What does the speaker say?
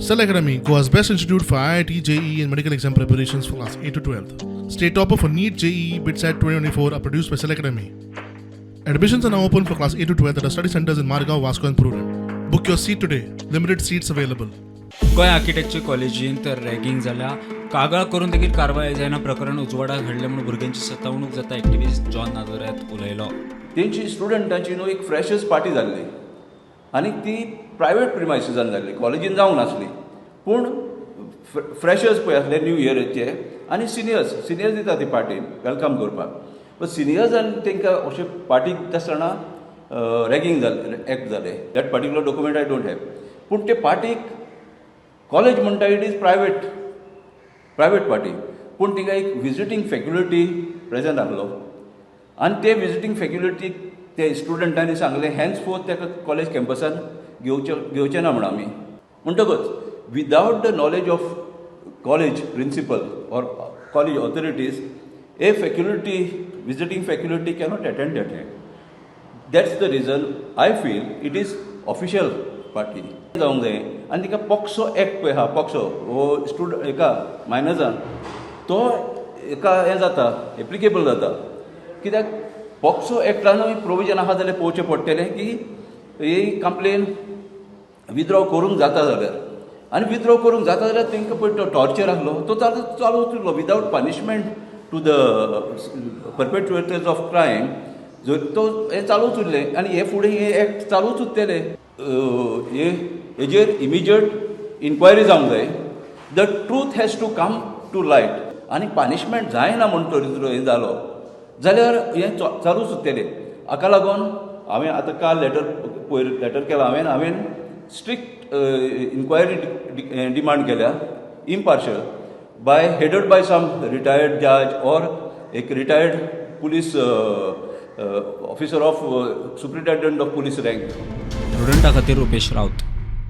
Cell Academy, Goa's best institute for IIT, JEE and medical exam preparations for class 8 to 12. State topper for NEET, JEE, BITSAT 2024 are produced by Cell Academy. Admissions are now open for class 8 to 12 at our study centers in Margao, Vasco and Prudent. Book your seat today. Limited seats available. गोया architecture कॉलेजीन तर ragging जाल्या कागाळ करून देखील कारवाय जायना प्रकरण उजवाडाक घडलें म्हणून भुरग्यांची सतावणूक जाता एक्टिविस्ट जॉन नाझारेथ उलयलो. तेंची स्टुडंटांची न्हू एक फ्रेशर्स पार्टी जाल्ली आनी ती प्रायवेट प्रिमायसिसान जाल्ली, कॉलेजीन जावंक नासली. पूण फ्रेशर्स पळय आसले न्यू इयराचे आनी सिनियर्स दिता ती पार्टी वेलकम करपाक. पण सिनियर्सान तांकां अशें पार्टीक आसतना रॅगिंग जालें, एक्ट जालें. That particular document I don't have. पूण ते पार्टीक कॉलेज म्हणटा इट इज प्रायवेट पार्टी. पूण तिका एक विजिटींग फॅक्युलिटी प्रेझेंट आसलो आनी ते विजिटींग फॅक्युलिटीक ते स्टुडंटांनी सांगलें हॅन्स फोर्थ ताका कॉलेज कॅम्पसान घेवचें ना म्हण आमी. म्हणटकच without the knowledge of college principal or college authorities a faculty visiting faculty cannot attend that head. That's the reason I feel it is official party जावंक जाय. आनी तिका पॉक्सो एक्ट पळय आहा, पॉक्सो हो एका मायनर्सान तो एका हें जाता, एप्लिकेबल जाता. कित्याक पॉक्सो एक्टानूय प्रोविजन आहा जाल्यार पळोवचें पडटलें की ही कंप्लेन विथड्रॉ करूंक जाता जाल्यार. आनी विथड्रॉ करूंक जाता जाल्यार तांकां पळय तो टॉर्चर आसलो तो चालू उरलो without punishment to the perpetrators of crime. जर तो हें चालूच उरलें आनी हे फुडें हे एक्ट चालूच उरतलें. हेजेर इमिजिएट इन्क्वायरी जावंक जाय. The truth has to come to light. आनी पनिशमेंट जायना म्हणटरीच हें जालो जाल्यार हें चालूच उरतलें. हाका लागून हांवें आतां काल लेटर केलां हांवें स्ट्रिक्ट इन्क्वायरी डिमांड केल्या, impartial headed by some retired जज ऑर एक retired police officer of superintendent of police rank. प्रुडंटा खातीर रुपेश रावत.